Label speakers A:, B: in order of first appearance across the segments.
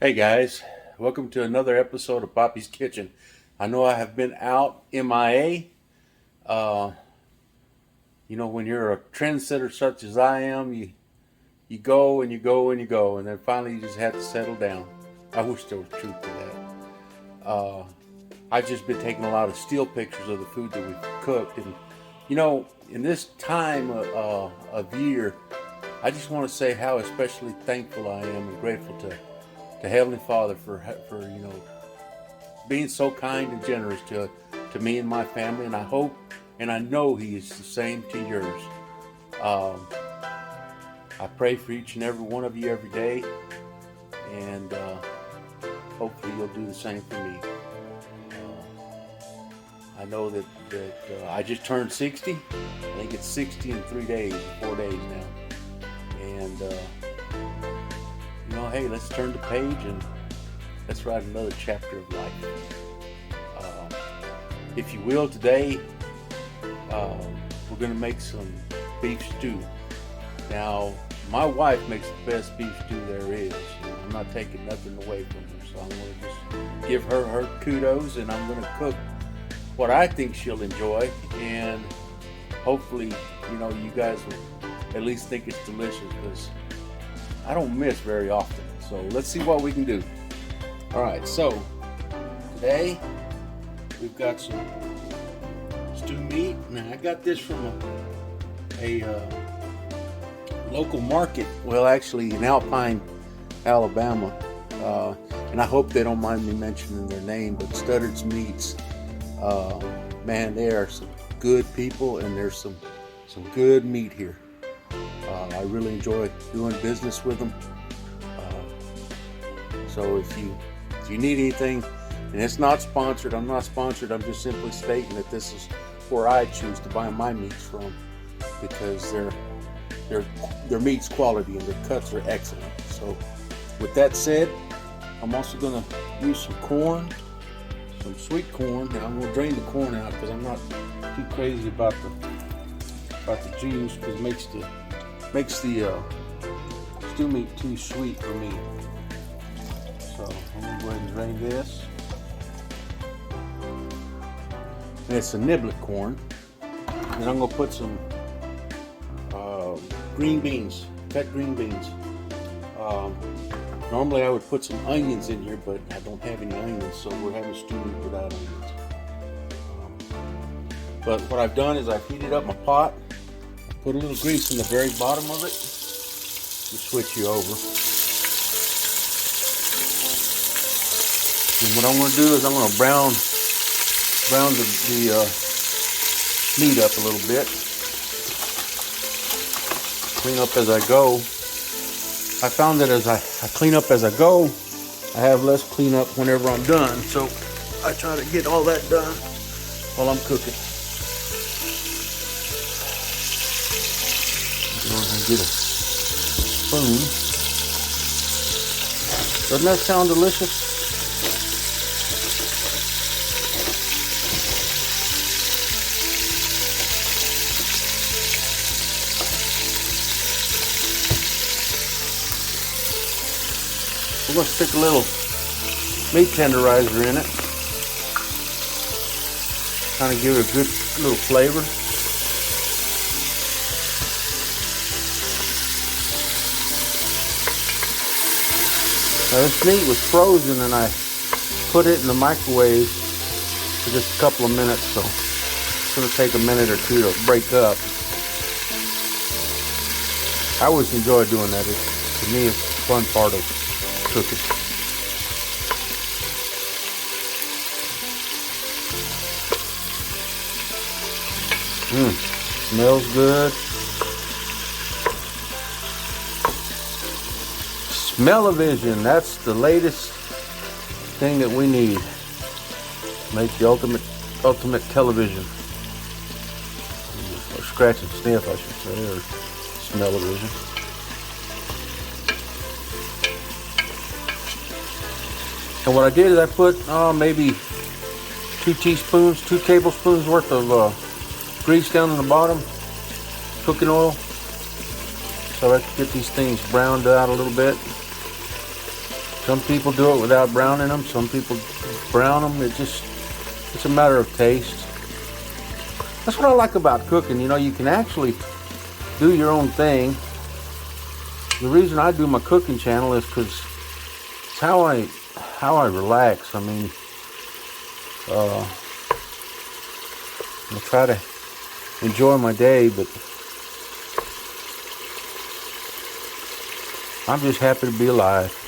A: Hey guys, welcome to another episode of Poppy's Kitchen. I know I have been out MIA. Uh, when you're a trendsetter such as I am, you go and you go and you go, and then finally you just have to settle down. I wish there was truth to that. I've just been taking a lot of still pictures of the food that we've cooked, and in this time of year, I just want to say how especially thankful I am and grateful to Heavenly Father for being so kind and generous to me and my family, and I hope and I know He is the same to yours. I pray for each and every one of you every day, and hopefully you'll do the same for me. I know that I just turned 60. I think it's 60 in 4 days now, and hey, let's turn the page and let's write another chapter of life. If you will, today we're going to make some beef stew. Now, my wife makes the best beef stew there is. I'm not taking nothing away from her, so I'm going to just give her kudos, and I'm going to cook what I think she'll enjoy, and hopefully, you guys will at least think it's delicious, because I don't miss very often. So let's see what we can do. All right, so today we've got some stew meat. Now I got this from a local market. Well, actually in Alpine, Alabama, and I hope they don't mind me mentioning their name. But Studdard's Meats, man, they are some good people, and there's some good meat here. I really enjoy doing business with them. So if you need anything, and it's not sponsored, I'm not sponsored, I'm just simply stating that this is where I choose to buy my meats from, because their meat's quality and their cuts are excellent. So with that said, I'm also going to use some corn, some sweet corn. Now I'm going to drain the corn out because I'm not too crazy about the juice, because it makes the stew meat too sweet for me. So I'm going to go ahead and drain this. And it's a niblet corn. And I'm going to put some green beans, cut green beans. Normally I would put some onions in here, but I don't have any onions, so we're having stew meat without onions. But what I've done is I've heated up my pot. I put a little grease in the very bottom of it. Let me switch you over. And what I'm going to do is I'm going to brown the meat up a little bit. Clean up as I go. I found that as I clean up as I go, I have less cleanup whenever I'm done. So I try to get all that done while I'm cooking. Go ahead and get a spoon. Doesn't that sound delicious? We're going to stick a little meat tenderizer in it. Kind of give it a good little flavor. Now this meat was frozen, and I put it in the microwave for just a couple of minutes, so it's going to take a minute or two to break up. I always enjoy doing that. To me, it's a fun part of cooking. Smells good. Smell-o-vision, that's the latest thing that we need. Make the ultimate television. Or scratch and sniff, I should say, or smell-o-vision. And what I did is I put maybe 2 tablespoons worth of grease down in the bottom, cooking oil, so I can get these things browned out a little bit. Some people do it without browning them. Some people brown them. It's a matter of taste. That's what I like about cooking. You know, you can actually do your own thing. The reason I do my cooking channel is because it's how I relax. I mean, I try to enjoy my day, but I'm just happy to be alive.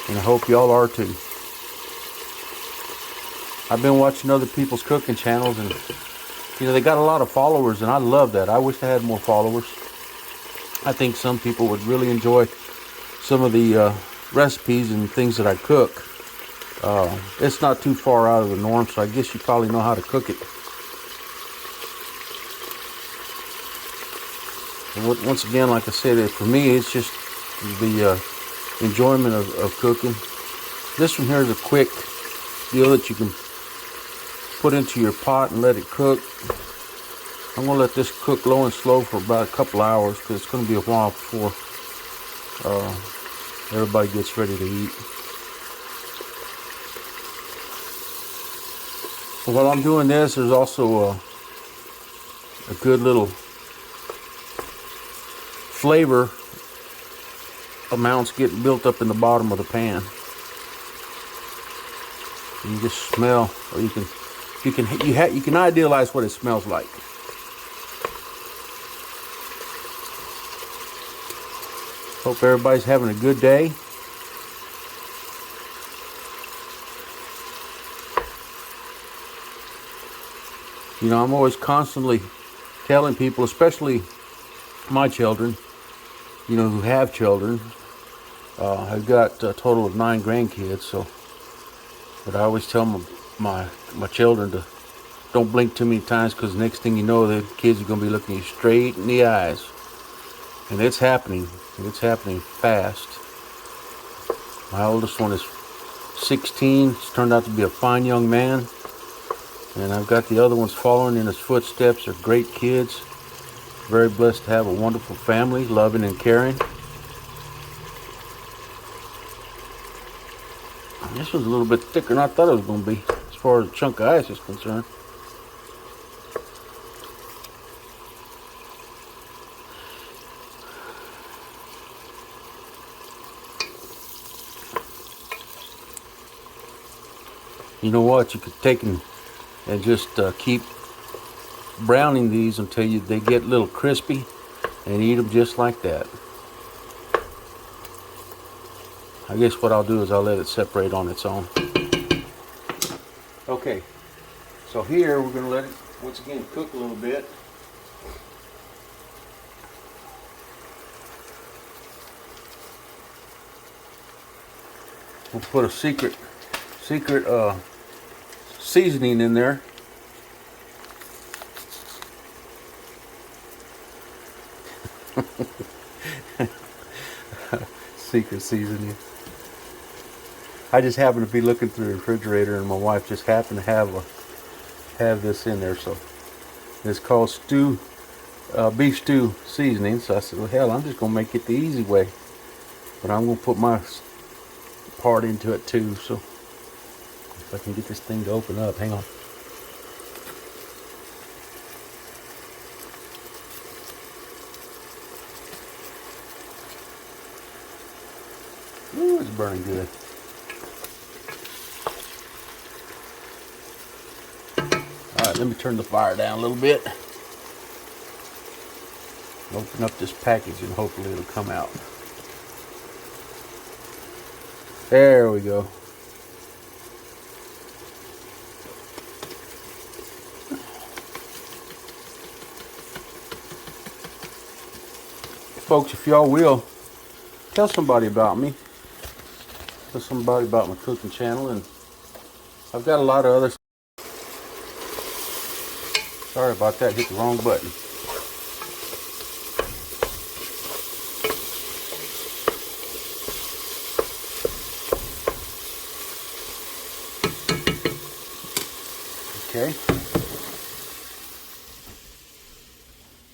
A: And I hope y'all are too. I've been watching other people's cooking channels, and you know, they got a lot of followers, and I love that. I wish I had more followers. I think some people would really enjoy some of the recipes and things that I cook. It's not too far out of the norm, so I guess you probably know how to cook it. And once again, like I said, for me, it's just the enjoyment of cooking. This one here is a quick deal that you can put into your pot and let it cook. I'm going to let this cook low and slow for about a couple hours because it's going to be a while before everybody gets ready to eat. While I'm doing this, there's also a good little flavor amounts getting built up in the bottom of the pan. You just smell, or you can idealize what it smells like. Hope everybody's having a good day. You know, I'm always constantly telling people, especially my children, you know, who have children. I've got a total of 9 grandkids, so, but I always tell my children to don't blink too many times, because next thing you know, the kids are going to be looking you straight in the eyes. And it's happening. It's happening fast. My oldest one is 16. He's turned out to be a fine young man. And I've got the other ones following in his footsteps. They're great kids. Very blessed to have a wonderful family, loving and caring. This one's a little bit thicker than I thought it was going to be, as far as a chunk of ice is concerned. You know what? You could take and just keep browning these until they get a little crispy, and eat them just like that. I guess what I'll do is I'll let it separate on its own. Okay, so here we're going to let it once again cook a little bit. We'll put a secret seasoning in there. Secret seasoning. I just happened to be looking through the refrigerator, and my wife just happened to have this in there. So it's called beef stew seasoning. So I said, well, hell, I'm just gonna make it the easy way, but I'm gonna put my part into it too. So if I can get this thing to open up, hang on. Ooh, it's burning good. Alright, let me turn the fire down a little bit. Open up this package and hopefully it'll come out. There we go. Folks, if y'all will, tell somebody about me. Tell somebody about my cooking channel, and I've got a lot of other. Sorry about that, hit the wrong button. Okay.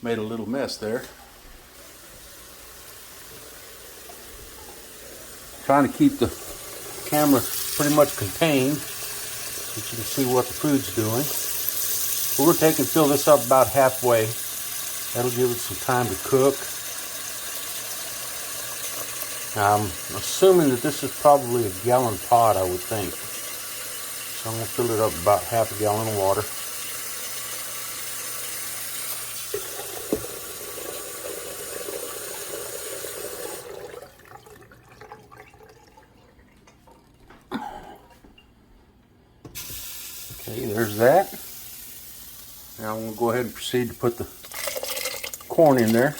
A: Made a little mess there. trying to keep the camera pretty much contained so you can see what the food's doing. We're going to take and fill this up about halfway. That'll give it some time to cook. I'm assuming that this is probably a gallon pot, I would think. So I'm going to fill it up about half a gallon of water. Okay, there's that. Now I'm going to go ahead and proceed to put the corn in there.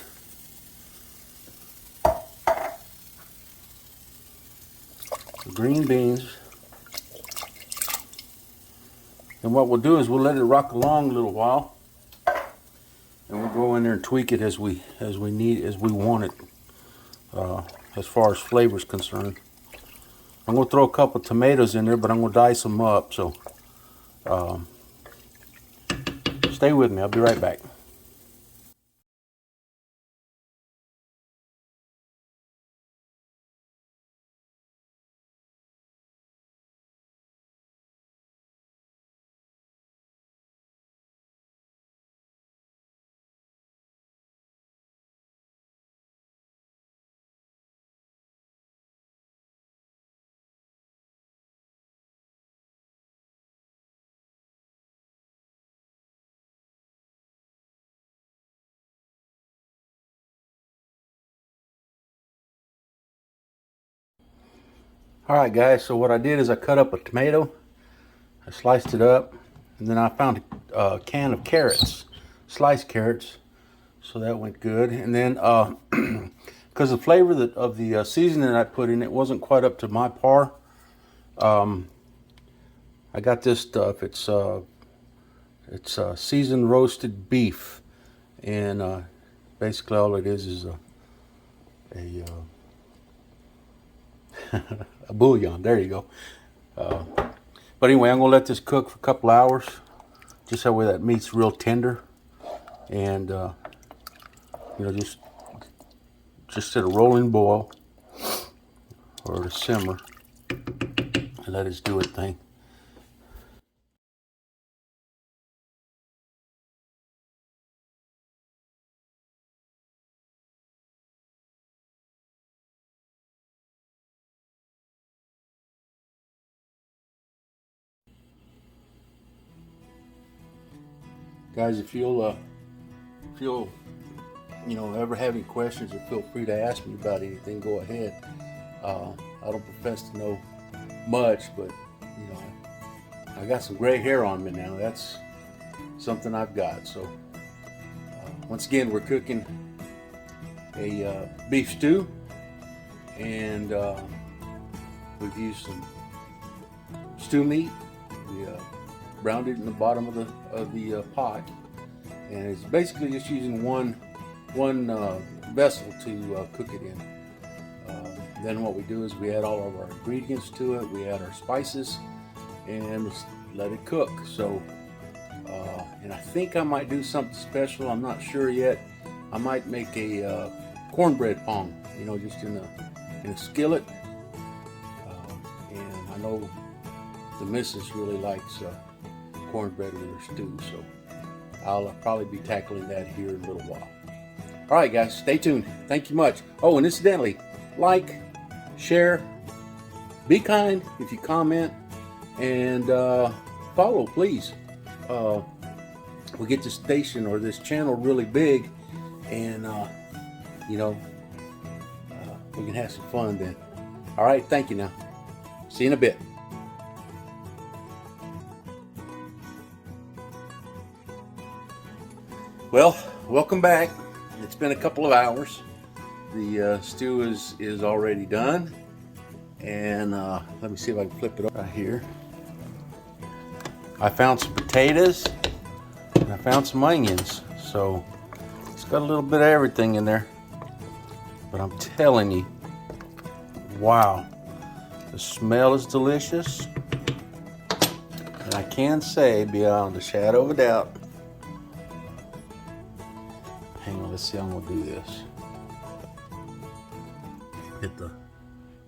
A: The green beans. And what we'll do is we'll let it rock along a little while, and we'll go in there and tweak it as we want it, as far as flavor is concerned. I'm going to throw a couple of tomatoes in there, but I'm going to dice them up. So stay with me. I'll be right back. Alright guys, so what I did is I cut up a tomato, I sliced it up, and then I found a can of carrots, sliced carrots, so that went good. And then because the flavor of the seasoning that I put in, it wasn't quite up to my par, I got this stuff. It's seasoned roasted beef, and basically all it is a a bouillon. There you go. But anyway, I'm gonna let this cook for a couple hours, just that way that meat's real tender, and you know, just at a rolling boil or at a simmer, and let it do its thing. Guys, if you'll you know, ever have any questions, or feel free to ask me about anything, go ahead. I don't profess to know much, but you know, I got some gray hair on me now. That's something I've got. So once again, we're cooking a beef stew, and we've used some stew meat. We browned it in the bottom of the pot, and it's basically just using one vessel to cook it in. Then what we do is we add all of our ingredients to it. We add our spices and let it cook. So, and I think I might do something special. I'm not sure yet. I might make a cornbread pong, you know, just in a skillet. And I know the missus really likes cornbread with her stew, so I'll probably be tackling that here in a little while. All right, guys, stay tuned. Thank you much. Oh, and incidentally, like, share, be kind if you comment, and follow, please. We get this station or this channel really big, and you know, we can have some fun then. All right, thank you now. See you in a bit. Well, welcome back. It's been a couple of hours. The stew is already done, and let me see if I can flip it up right here. I found some potatoes, and I found some onions, so it's got a little bit of everything in there. But I'm telling you, wow, the smell is delicious, and I can say beyond a shadow of a doubt. Hang on, let's see. I'm gonna do this.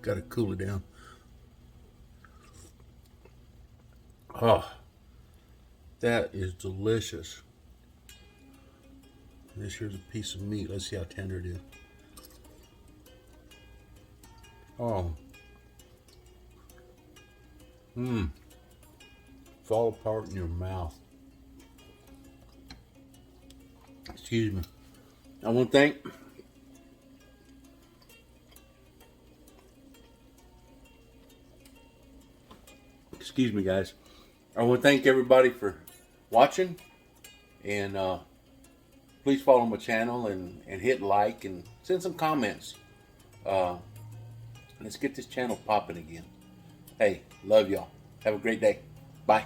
A: Got to cool it down. Oh, that is delicious. This here's a piece of meat. Let's see how tender it is. Oh. Fall apart in your mouth. Excuse me. I want to thank excuse me, guys. I want to thank everybody for watching, and please follow my channel and hit like and send some comments. Let's get this channel popping again. Hey, love y'all. Have a great day. Bye.